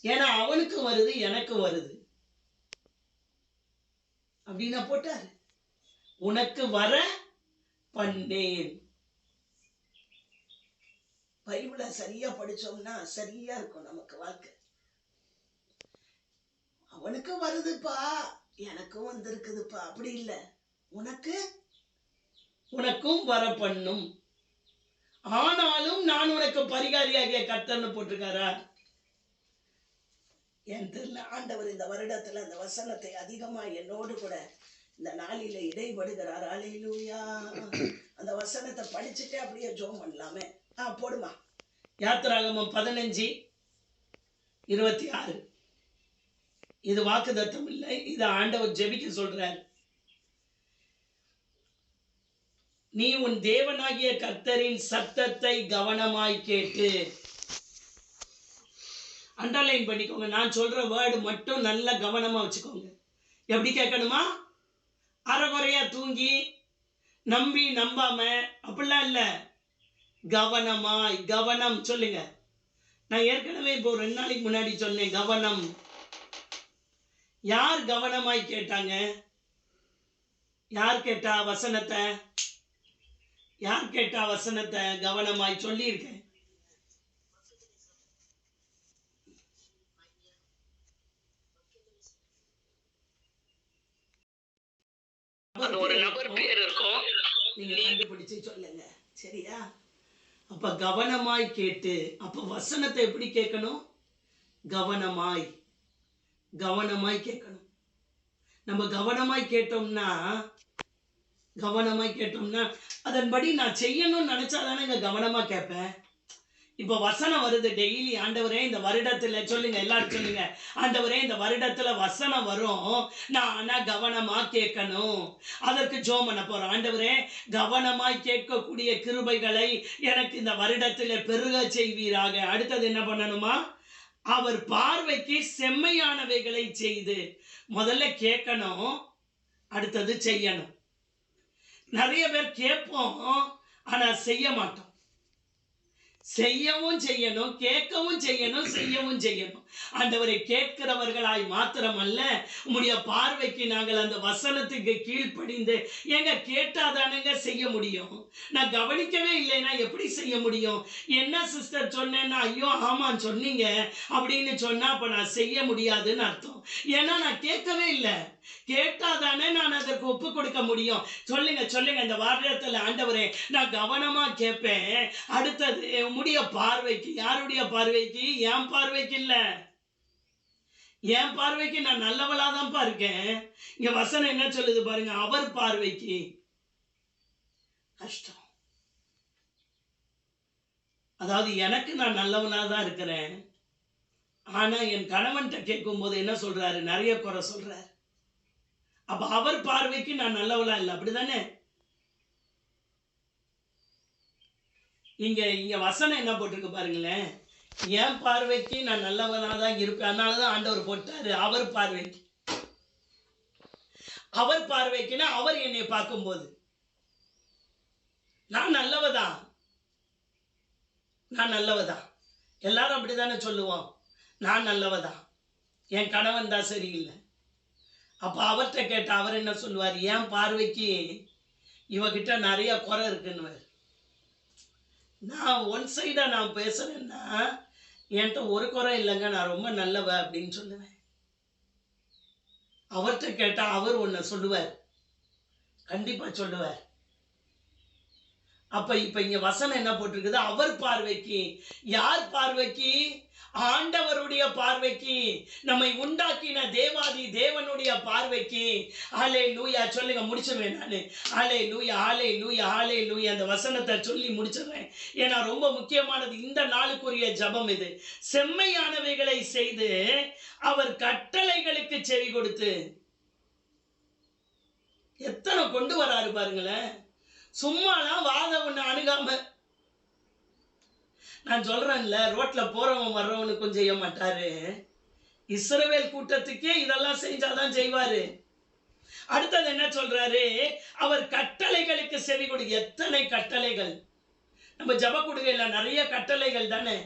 ஏன்னா அவனுக்கு வருது எனக்கு வருது அப்படின்னா போட்டாரு. உனக்கு வர பண்ணேன். பைபிளை சரியா படிச்சோம்னா சரியா இருக்கும் நமக்கு வாழ்க்கை. அவனுக்கு வருதுப்பா, எனக்கும் வந்திருக்குதுப்பா, அப்படி இல்லை, உனக்கும் வர பண்ணும். ஆனாலும் நான் உனக்கு பரிகாரியாகிய கர்த்தர்னு போட்டிருக்காரா? என் தெரியல. ஆண்டவர் இந்த வருடத்துல அந்த வசனத்தை அதிகமா என்னோடு கூட இந்த நாளில இடைபடுகிறார். அல்லேலூயா. அந்த வசனத்தை படிச்சுட்டே அப்படியே ஜெபம் பண்ணலாமே. போடுமா. யாத்திராகமம் 15:26. இது வாக்குத்தத்தம் இல்லை, இது ஆண்டவர் ஜெபிக்க சொல்றார். நீ உன் தேவனாகிய கர்த்தரின் சத்தத்தை கவனமாய் கேட்டு. அண்டர்லைன் பண்ணிக்கோங்க. நான் சொல்ற வேர்டு மட்டும் நல்ல கவனமா வச்சுக்கோங்க. எப்படி கேட்கணுமா? அரைகுறையா தூங்கி நம்பி நம்பாம அப்படிலாம் இல்லை. கவனமாய். கவனம் சொல்லுங்க. நான் ஏற்கனவே இப்போ 2 நாளைக்கு முன்னாடி சொன்னேன் கவனம். யார் கவனமாய் கேட்டாங்க? யார் கேட்டா வசனத்தை? யார் கேட்டா வசனத்தை? கவனமாய் சொல்லியிருக்கேன். ஒரு நபர் பேர் இருக்கும், நீங்க கண்டுபிடிச்சு சொல்லுங்க. சரியா? அப்ப கவனமாய் கேட்டு. அப்ப வசனத்தை எப்படி கேட்கணும்? கவனமாய். கவனமாய் கேட்கணும். நம்ம கவனமாய் கேட்டோம்னா அதன்படி நான் செய்யணும்னு நினைச்சாதானே கவனமா கேட்பேன். இப்போ வசனம் வருது டெய்லி. ஆண்டவரே இந்த வருடத்துல சொல்லுங்க, எல்லாரும் சொல்லுங்க, ஆண்டவரே இந்த வருடத்துல வசனம் வரும், நான் கவனமா கேட்கணும். அதற்கு ஜெபம் பண்ண போறோம். ஆண்டவரே கவனமாய் கேட்கக்கூடிய கிருபைகளை எனக்கு இந்த வருடத்துல பெருக செய்வீராக. அடுத்தது என்ன பண்ணணுமா? அவர் பார்வைக்கு செம்மையானவைகளை செய்து. முதல்ல கேட்கணும், அடுத்தது செய்யணும். நிறைய பேர் கேட்போம், ஆனா செய்ய மாட்டோம். செய்யவும் செய்யணும், கேட்கவும் செய்யணும், செய்யவும் செய்யணும். ஆண்டவரை கேட்கிறவர்களாய் மாத்திரமல்ல, உம்முடைய பார்வைக்கு நாங்கள் அந்த வசனத்துக்கு கீழ்ப்படிந்து, ஏங்க கேட்டாதானுங்க செய்ய முடியும். நான் கவனிக்கவே இல்லைன்னா எப்படி செய்ய முடியும்? என்ன சிஸ்டர் சொன்னேன்னா, ஐயோ ஆமான்னு சொன்னீங்க அப்படின்னு சொன்னா அப்ப நான் செய்ய முடியாதுன்னு அர்த்தம். ஏன்னா நான் கேட்கவே இல்லை. கேட்டாதானே நான் அதற்கு ஒப்பு கொடுக்க முடியும். சொல்லுங்க சொல்லுங்க, இந்த வாரத்துல ஆண்டவரே நான் கவனமா கேட்பேன். அடுத்தது உம்முடைய பார்வைக்கு, யாருடைய பார்வைக்கு? என் பார்வைக்கு இல்ல, என் பார்வைக்கு நான் நல்லவளாதான்ப்பா இருக்கேன். இங்க வசனம் என்ன சொல்லுது பாருங்க, அவர் பார்வைக்கு கஷ்டம். அதாவது எனக்கு நான் நல்லவனாதான் இருக்கிறேன், ஆனா என் கணவன்கிட்ட கேட்கும் போது என்ன சொல்றாரு? நிறைய குறை சொல்றாரு. அப்ப அவர் பார்வைக்கு நான் நல்லவளா இல்லை, அப்படிதானே? இங்க வசனம் என்ன போட்டிருக்கு பாருங்களேன், என் பார்வைக்கு நான் நல்லவனாதான் இருப்பேன். அதனாலதான் ஆண்டவர் போட்டாரு அவர் பார்வைக்கு. அவர் பார்வைக்குன்னா அவர் என்னை பார்க்கும்போது நான் நல்லவதான், நான் நல்லவதான். எல்லாரும் அப்படித்தானே சொல்லுவோம், நான் நல்லவதான், என் கணவன் தான் சரியில்லை. அப்ப அவர்கிட்ட கேட்ட அவர் என்ன சொல்லுவார்? என் பார்வைக்கு இவகிட்ட நிறைய குறை இருக்குன்னு. நான் ஒன் சைடா நான் பேசுறேன்னா, என்கிட்ட ஒரு குறை இல்லைங்க, நான் ரொம்ப நல்லவ அப்படின்னு சொல்லுவேன். அவர்கிட்ட கேட்டா அவர் ஒன்ன சொல்லுவார், கண்டிப்பா சொல்லுவார். அப்ப இப்ப இங்க வசனம் என்ன போட்டிருக்குது? அவர் பார்வைக்கு. யார் பார்வைக்கு? ஆண்டவருடைய பார்வைக்கு, நம்மை உண்டாக்கின தேவாதி தேவனுடைய பார்வைக்கு. ஹல்லேலூயா சொல்லுங்க, முடிச்சிருவேன் நானு. ஹல்லேலூயா ஹல்லேலூயா ஹல்லேலூயா. அந்த வசனத்தை சொல்லி முடிச்சிடுறேன். ஏன்னா ரொம்ப முக்கியமானது இந்த நாளுக்குரிய ஜபம் இது. செம்மையானவைகளை செய்து அவர் கட்டளைகளுக்கு செவி கொடுத்து. எத்தனை கொண்டு வராரு பாருங்களேன். சும்மாலாம் வாதம் ஒண்ணு அணுகாம. நான் சொல்றேன்ல, ரோட்ல போறவன் வர்றவனுக்கும் செய்ய மாட்டாரு. இஸ்ரவேல் கூட்டத்துக்கே இதெல்லாம் செஞ்சாதான் செய்வாரு. அடுத்தது என்ன சொல்றாரு? அவர் கட்டளைகளுக்கு செவி கொடு. எத்தனை கட்டளைகள்! நம்ம ஜப கொடுக்கையில நிறைய கட்டளைகள் தானே.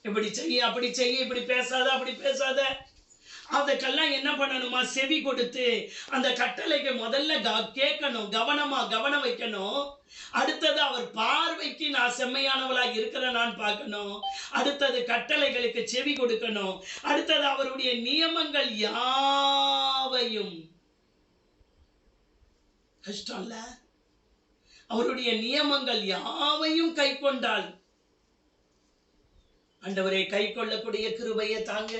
இப்படி செய்ய, அப்படி செய்ய, இப்படி பேசாத, அப்படி பேசாத. அதுக்கெல்லாம் என்ன பண்ணணுமா? செவி கொடுத்து அந்த கட்டளைக்கு முதல்ல கேட்கணும், கவனம் வைக்கணும். அடுத்தது அவர் பார்வைக்கு நான் செம்மையானவளாக இருக்கிறேன் நான் பார்க்கணும். அடுத்தது கட்டளைகளுக்கு செவி கொடுக்கணும். அடுத்தது அவருடைய நியமங்கள் யாவையும். கஷ்டம் இல்ல? அவருடைய நியமங்கள் யாவையும் கை கொண்டால், ஆண்டவரே கை கொள்ளக்கூடிய கிருபையை தாங்க,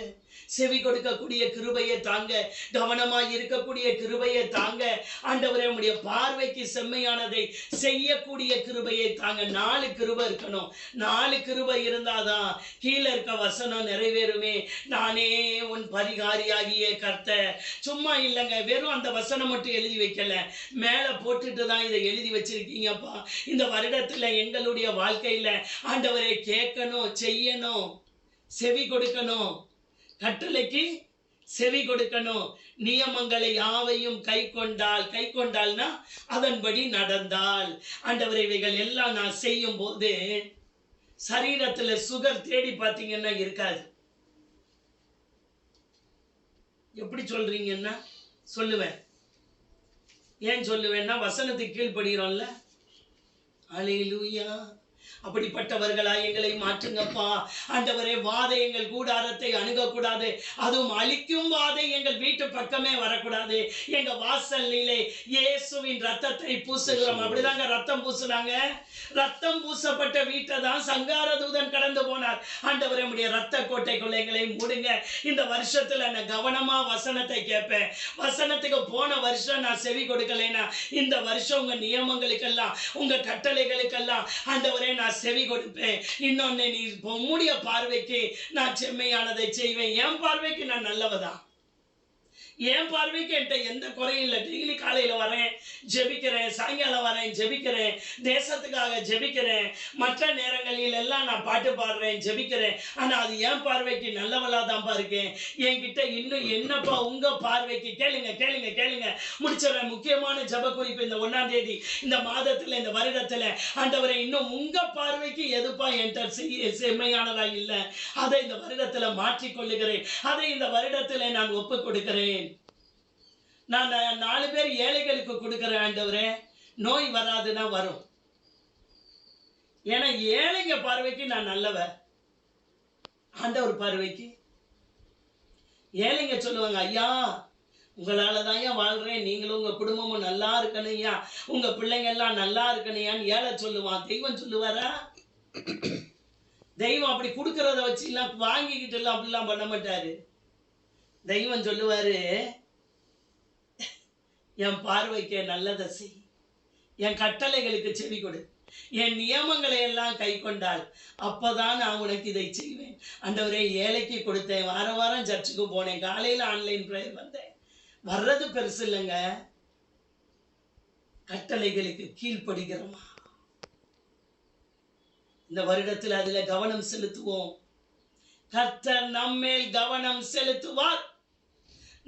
செவி கொடுக்கக்கூடிய கிருபையை தாங்க, கவனமாய் இருக்கக்கூடிய கிருபையை தாங்க. ஆண்டவரே உம்முடைய பார்வைக்கு செம்மையானதை செய்யக்கூடிய கிருபையை தாங்க. 4 கிருபை இருக்கணும். 4 கிருபை இருந்தாதான் கீழே இருக்க வசனம் நிறைவேறுமே. நானே உன் பரிகாரியாகிய கர்த்தர். சும்மா இல்லைங்க, வெறும் அந்த வசனம் மட்டும் எழுதி வைக்கல, மேல போட்டுட்டு தான் இதை எழுதி வச்சிருக்கீங்கப்பா. இந்த வருடத்துல எங்களுடைய வாழ்க்கையில ஆண்டவரை கேட்கணும், செய்யணும், செவி கொடுக்கணும், கட்டளைக்கு செவி கொடுக்கணும், நியமங்களை யாவையும் கை கொண்டால்னா அதன்படி நடந்தால். ஆண்டவரே இவைகள் எல்லாம் நான் செய்யும் போது சரீரத்துல சுகர் தேடி பார்த்தீங்கன்னா இருக்காது. எப்படி சொல்றீங்கன்னா சொல்லுவேன். ஏன் சொல்லுவேன்னா வசனத்துக்கு கீழ்ப்படுகிறோம்ல. அல்லேலூயா. அப்படிப்பட்டவர்களா எங்களை மாற்றுங்கப்பா. ஆண்டவரே வாதை எங்கள் கூடாரத்தை அணுகக்கூடாது. அதுவும் அழிக்கும் வாதை எங்கள் வீட்டு பக்கமே வரக்கூடாது. எங்க வாசலிலே இயேசுவின் ரத்தத்தை பூசுகிறோம். அப்படிதாங்க ரத்தம் பூசுனாங்க. ரத்தம் பூசப்பட்ட வீட்டை தான் சங்கார தூதன் கடந்து போனார். ஆண்டவரே உம்முடைய ரத்த கோட்டைக்குள்ள எங்களை மூடுங்க. இந்த வருஷத்துல நான் கவனமா வசனத்தை கேட்பேன். வசனத்துக்கு போன வருஷம் நான் செவி கொடுக்கலைன்னா இந்த வருஷம் உங்க நியமங்களுக்கெல்லாம், உங்க கட்டளைகளுக்கெல்லாம் ஆண்டவரே நான் செவி கொடுப்பேன். இன்னொன்னு, நீ உம்முடைய பார்வைக்கு நான் செம்மையானதை செய்வேன். என் பார்வைக்கு நான் நல்லவதான். என் பார்வைக்கு என்கிட்ட எந்த குறையும் இல்லை. டெய்லி காலையில் வரேன், ஜெபிக்கிறேன், சாயங்காலம் வரேன், ஜெபிக்கிறேன், தேசத்துக்காக ஜெபிக்கிறேன், மற்ற நேரங்களில் எல்லாம் நான் பாட்டு பாடுறேன், ஜெபிக்கிறேன். ஆனால் அது என் பார்வைக்கு நல்லவளாக தான்ப்பா இருக்கேன். என்கிட்ட இன்னும் என்னப்பா உங்கள் பார்வைக்கு? கேளுங்க கேளுங்க கேளுங்க, முடிச்சிடறேன். முக்கியமான ஜெப குறிப்பு இந்த 1ஆம் தேதி, இந்த மாதத்தில், இந்த வருடத்தில். ஆண்டவரே, இன்னும் உங்கள் பார்வைக்கு எதுப்பா என்கிட்ட செம்மையானதாக இல்லை, அதை இந்த வருடத்தில் மாற்றிக்கொள்ளுகிறேன். அதை இந்த வருடத்தில் நான் ஒப்புக் கொடுக்கிறேன். நான் 4 பேர் ஏழைகளுக்கு கொடுக்கிறேன் ஆண்டவரே. நோய் வராதுன்னா வரும். ஏன்னா ஏழைங்க பார்வைக்கு நான் நல்லவன். ஆண்டவர் பார்வைக்கு ஏழைங்க சொல்லுவாங்க, ஐயா உங்களால தான் ஏன் வாழ்றேன், நீங்களும் உங்க குடும்பமும் நல்லா இருக்கணும் ஐயா, உங்க பிள்ளைங்க எல்லாம் நல்லா இருக்கணும்யான்னு ஏழை சொல்லுவான். தெய்வம் சொல்லுவாரா? தெய்வம் அப்படி கொடுக்கறத வச்சு எல்லாம் வாங்கிக்கிட்டு எல்லாம் அப்படிலாம் பண்ண மாட்டாரு. தெய்வம் சொல்லுவாரு, என் பார்வைக்கு நல்லதை செய், என் கட்டளைகளுக்கு செவி கொடு, என் நியமங்களை எல்லாம் கை கொண்டால் அப்பதான் நான் உனக்கு இதை செய்வேன். ஆண்டவரே, ஏழைக்கு கொடுத்தேன், வாரம் வாரம் சர்ச்சுக்கு போனேன், காலையில் ஆன்லைன் ப்ரேயர் வந்தேன். வர்றது பெருசு இல்லைங்க, கட்டளைகளுக்கு கீழ்ப்படுகிறோமா? இந்த வருடத்தில் அதுல கவனம் செலுத்துவோம். கர்த்தர் நம்மேல் கவனம் செலுத்துவார்.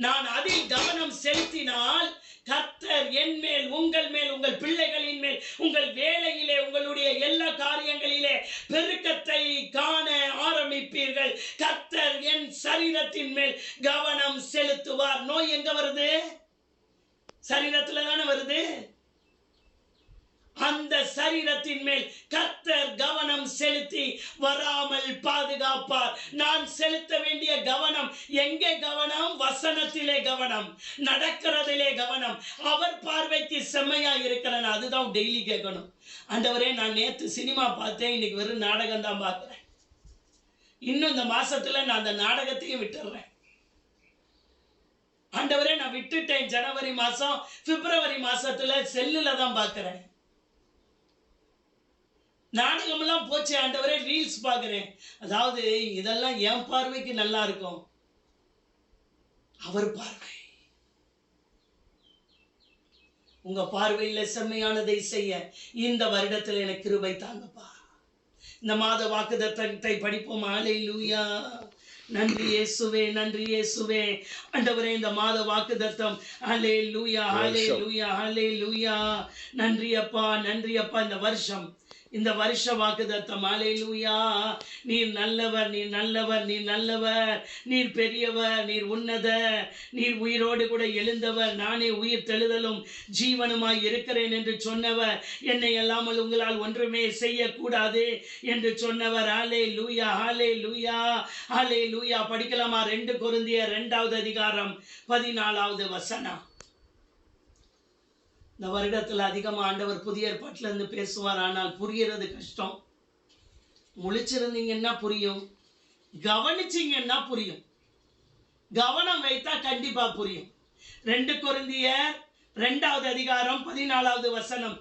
நான் அதில் கவனம் செலுத்தினால் கர்த்தர் என் மேல், உங்கள் மேல், உங்கள் பிள்ளைகளின் மேல், உங்கள் வேலையிலே, உங்களுடைய எல்லா காரியங்களிலே பெருக்கத்தை காண ஆரம்பிப்பீர்கள். கர்த்தர் என் சரீரத்தின் மேல் கவனம் செலுத்துவார். நோய் எங்க வருது? சரீரத்துல தானே வருது. அந்த சரீரத்தின் மேல் கர்த்தர் கவனம் செலுத்தி வராமல் பாதுகாப்பார். நான் செலுத்த வேண்டிய கவனம் எங்கே? கவனம் வசனத்திலே, கவனம் நடக்கிறதிலே, கவனம் அவர் பார்வைக்கு செம்மையா இருக்கிறேன். அதுதான் டெய்லி கேட்கணும். ஆண்டவரே, நான் நேற்று சினிமா பார்த்தேன், இன்னைக்கு வெறும் நாடகம் தான் பார்க்கிறேன். இன்னும் இந்த மாசத்துல நான் அந்த நாடகத்தையும் விட்டுறேன். ஆண்டவரே, நான் விட்டுட்டேன். ஜனவரி மாசம், பிப்ரவரி மாசத்துல செல்லுல தான் பார்க்கிறேன். நாடகமெல்லாம் போச்சு ஆண்டவரே, ரீல்ஸ் பார்க்கிறேன். அதாவது இதெல்லாம் என் பார்வைக்கு நல்லா இருக்கும், அவர் பார்வை. உங்க பார்வையில் செம்மையானதை செய்ய இந்த வருடத்தில் எனக்கு கிருபை தாங்கப்பா. இந்த மாத வாக்குத்தத்தத்தை படிப்போம். அல்லேலூயா. நன்றி இயேசுவே, நன்றி இயேசுவே. ஆண்டவரே, இந்த மாத வாக்குத்தத்தம், அல்லேலூயா, அல்லேலூயா, அல்லேலூயா. நன்றி அப்பா, நன்றி அப்பா. இந்த வருஷ வாக்குத்தத்தம், அல்லேலூயா. நீர் நல்லவர், நீர் நல்லவர், நீர் நல்லவர், நீர் பெரியவர், நீர் உன்னத, நீர் உயிரோடு கூட எழுந்தவர், நானே உயிர் தெழுதலும் ஜீவனுமாய் இருக்கிறேன் என்று சொன்னவர், என்னை அல்லாமல் உங்களால் ஒன்றுமே செய்யக்கூடாது என்று சொன்னவர். அல்லேலூயா, அல்லேலூயா, அல்லேலூயா. படிக்கலாமா? 2 கொரிந்தியர் 2ஆம் அதிகாரம் 14ஆவது வசனம். இந்த வருடத்தில் அதிகமாக ஆண்டவர் புதிய ஏற்பாட்டில் இருந்து பேசுவார். ஆனால் புரியறது கஷ்டம். முழிச்சிருந்தீங்கன்னா புரியும், கவனிச்சிங்கன்னா புரியும், கவனம் வைத்தா கண்டிப்பா புரியும். 2 கொரிந்தியர் 2ஆவது அதிகாரம் 14ஆவது வசனம்.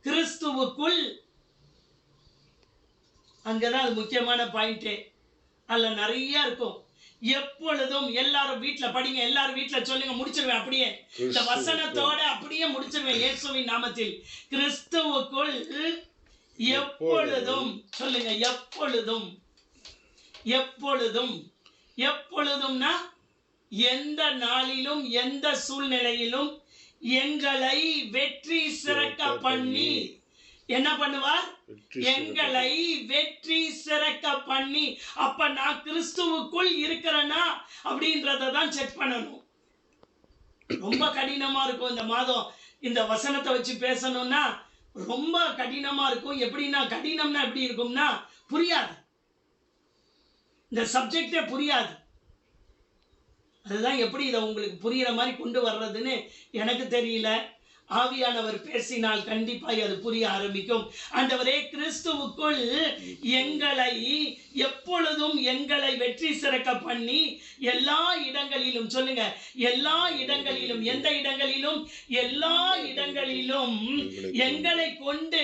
கிறிஸ்துவுக்குள் அங்கதான் அது முக்கியமான பாயிண்டே. அதுல நிறைய இருக்கும். எப்பொழுதும் எல்லாரும் வீட்டுல படிங்க, எல்லாரும் வீட்டுல சொல்லுங்க, முடிச்சிருவேன் அப்படியே. இந்த வசனத்தோட அப்படியே முடிச்சிருவேன் இயேசுவின் நாமத்தில். கிறிஸ்துவுக்குள் எப்பொழுதும் சொல்லுங்க, எப்பொழுதும். எப்பொழுதும், எப்பொழுதும்னா எந்த நாளிலும், எந்த சூழ்நிலையிலும் எங்களை வெற்றி சிறக்க பண்ணி என்ன பண்ணுவார்? எங்களை வெற்றி சிறக்க பண்ணி. அப்ப நான் கிறிஸ்துவுக்குள் இருக்கிறேனா அப்படின்றத தான் செக் பண்ணணும். ரொம்ப கடினமா இருக்கும் இந்த மாதம். இந்த வசனத்தை வச்சு பேசணும்னா ரொம்ப கடினமா இருக்கும். எப்படின்னா, கடினம்னா எப்படி இருக்கும்னா, புரியாது, இந்த சப்ஜெக்டே புரியாது. அதுதான் எப்படி இதை உங்களுக்கு புரியுற மாதிரி கொண்டு வர்றதுன்னு எனக்கு தெரியல. ஆவியானவர் பேசினால் கண்டிப்பாக அது புரிய ஆரம்பிக்கும். ஆண்டவரே, கிறிஸ்துவுக்குள் எங்களை எப்பொழுதும் எங்களை வெற்றி சிறக்க பண்ணி எல்லா இடங்களிலும், சொல்லுங்க, எல்லா இடங்களிலும். எந்த இடங்களிலும்? எல்லா இடங்களிலும் எங்களை கொண்டு,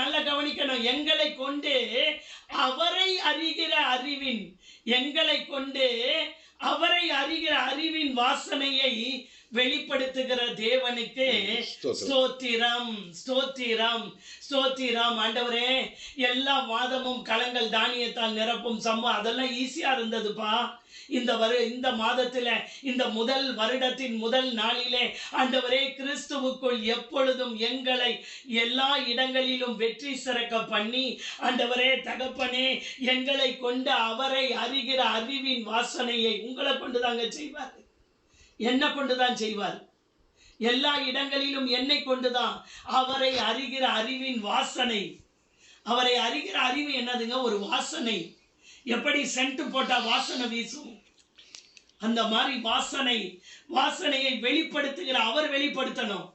நல்ல கவனிக்கணும், எங்களை கொண்டு அவரை அறிகிற அறிவின் எங்களை கொண்டு அவரை அறிகிற அறிவின் வாசனையை வெளிப்படுத்துகிற தேவனுக்கு ஸ்தோத்திரம், ஸ்தோத்திரம், ஸ்தோத்திரம். ஆண்டவரே, எல்லா வாதமும் களங்கள் தானியத்தால் நிரப்பும் சம்பவம் அதெல்லாம் ஈஸியா இருந்ததுப்பா. இந்த மாதத்துல, இந்த முதல் வருடத்தின் முதல் நாளிலே ஆண்டவரே, கிறிஸ்துவுக்குள் எப்பொழுதும் எங்களை எல்லா இடங்களிலும் வெற்றி சிறக்க பண்ணி, ஆண்டவரே தகப்பனே, எங்களை கொண்டு அவரை அறிகிற அறிவின் வாசனையை உங்களை கொண்டுதாங்க செய்வார். என்ன கொண்டுதான் செய்வார்? எல்லா இடங்களிலும் என்னை கொண்டுதான். அவரை அறிகிற அறிவின் வாசனை. அவரை அறிகிற அறிவு என்னதுங்க? ஒரு வாசனை. எப்படி சென்ட் போட்டா வாசனை வீசும், அந்த மாதிரி வாசனையை வெளிப்படுத்துகிற அவர் வெளிப்படுத்தணும்.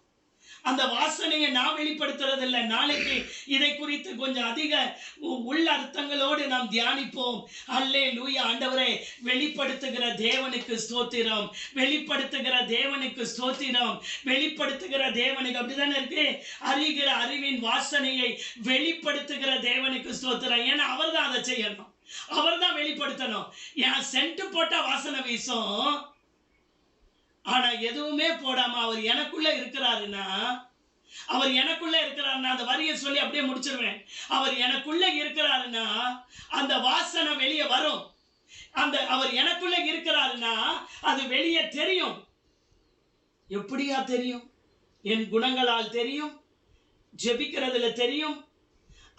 அந்த வாசனையை நான் வெளிப்படுத்துறது இல்லை. நாளைக்கு இதை குறித்து கொஞ்சம் அதிக உள்ள அர்த்தங்களோடு நாம் தியானிப்போம். அல்லேலூயா. ஆண்டவரே, வெளிப்படுத்துகிற தேவனுக்கு ஸ்தோத்திரம், வெளிப்படுத்துகிற தேவனுக்கு ஸ்தோத்திரம், வெளிப்படுத்துகிற தேவனுக்கு. அப்படிதானே இருக்கு. அறிகிற அறிவின் வாசனையை வெளிப்படுத்துகிற தேவனுக்கு ஸ்தோத்திரம். ஏன்னா அவர் தான் அதை செய்யணும், அவர் தான் வெளிப்படுத்தணும். என் சென்ட் போட்டா வாசனை வீசும், ஆனா எதுவுமே போடாம அவர் எனக்குள்ள இருக்கிறாருன்னா, அந்த வரியை சொல்லி அப்படியே முடிச்சிருவேன். அவர் எனக்குள்ள இருக்கிறாருன்னா அந்த வாசனை வெளியே வரும். அவர் எனக்குள்ள இருக்கிறாருன்னா அது வெளியே தெரியும். எப்படியா தெரியும்? என் குணங்களால் தெரியும், ஜெபிக்கிறதுல தெரியும்,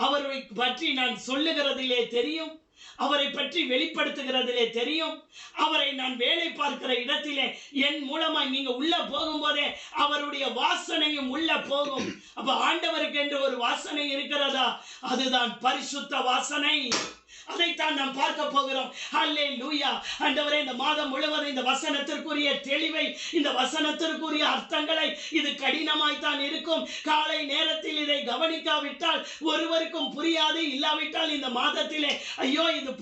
அவரை பற்றி நான் சொல்லுகிறதிலே தெரியும், அவரை பற்றி வெளிப்படுத்துகிறதிலே தெரியும், அவரை நான் வேலை பார்க்கிற இடத்திலே என் மூலமாய் நீங்க உள்ள போகும்போதே அவருடைய வாசனையும் உள்ள போகும். அப்ப ஆண்டவருக்கு என்று ஒரு வாசனை இருக்கிறதா? அதுதான் பரிசுத்த வாசனை. அதைத்தான் நாம் பார்க்க போகிறோம். அல்லேலூயா. ஆண்டவரே, இந்த மாதம் முழுவதும் இந்த வசனத்திற்குரிய தெளிவை, இந்த வசனத்திற்குரிய அர்த்தங்களை, இது கடினமாய்த்தான் இருக்கும். காலை நேரத்தில் இதை கவனிக்காவிட்டால் ஒருவருக்கும் புரியாது. இல்லாவிட்டால் இந்த மாதத்திலே ஐயோ இது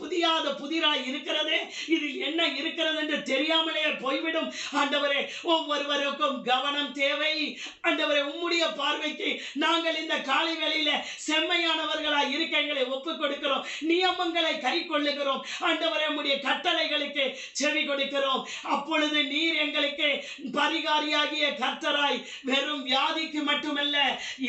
புதிராய் இருக்கிறதே, இதில் என்ன இருக்கிறது என்று தெரியாமலே போய்விடும். ஆண்டவரே, ஒவ்வொருவருக்கும் கவனம் தேவை. ஆண்டவரே, உம்முடைய பார்வைக்கு நாங்கள் இந்த காலை வேளையில செம்மையானவர்களாய் இருக்க எங்களை ஒப்புக் கொடுக்கிறோம். நியமங்களை கை கொள்ளுகிறோம். ஆண்டவரே, உம்முடைய கட்டளைகளுக்கு செவி கொடுக்கிறோம். அப்பொழுது நீர் எங்களுக்கு பரிகாரியாகிய கர்த்தராய் வெறும் வியாதிக்கு மட்டுமல்ல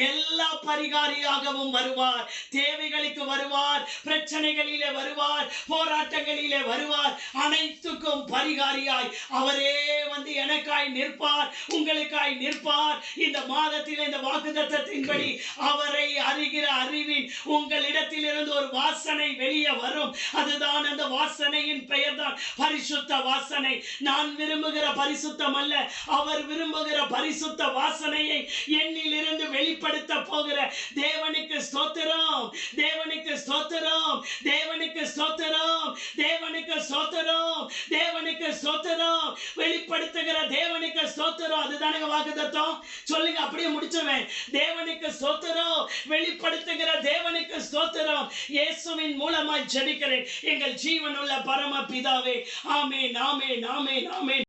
எல்லா பரிகாரியாகவும் வருவார். தேவைகளுக்கு வருவார், பிரச்சனைகளிலே வருவார், போராட்டங்களிலே வருவார். அனைத்துக்கும் பரிகாரியாய் அவரே வந்து எனக்காய் நிற்பார், உங்களுக்காய் நிற்பார். இந்த மாதத்தில் இந்த வாக்குத்தத்தத்தின்படி அவரை அறிகிற அறிவின் உங்களிடத்தில் இருந்து ஒரு வாசனை வெளியே வரும். அதுதான் அந்த வாசனையின் பெயர் தான் பரிசுத்த வாசனை. நான் விரும்புகிற பரிசுத்தம் அல்ல, அவர் விரும்புகிற பரிசுத்த வாசனையை என்னில் இருந்து வெளிப்படுத்த போகிற தேவனுக்கு ஸ்தோத்திரம், தேவனுக்கு ஸ்தோத்திரம், தேவனுக்கு ஸ்தோத்திரம், தேவனுக்கு ஸ்தோத்திரம், தேவனுக்கு ஸ்தோத்திரம். வெளிப்படுத்துகிற தேவனுக்கு ஸ்தோத்திரம். அதுதானே வாக்குத்தத்தம். சொல்லுங்க, அப்படியே முடிச்சுவேன். தேவனுக்கு ஸ்தோத்திரம், வெளிப்படுத்துகிற தேவனுக்கு ஸ்தோத்திரம். இயேசுவின் மூலமாய் ஜெபிக்கிறேன் எங்கள் ஜீவனுள்ள பரம பிதாவே. ஆமென், ஆமென், ஆமென், ஆமென்.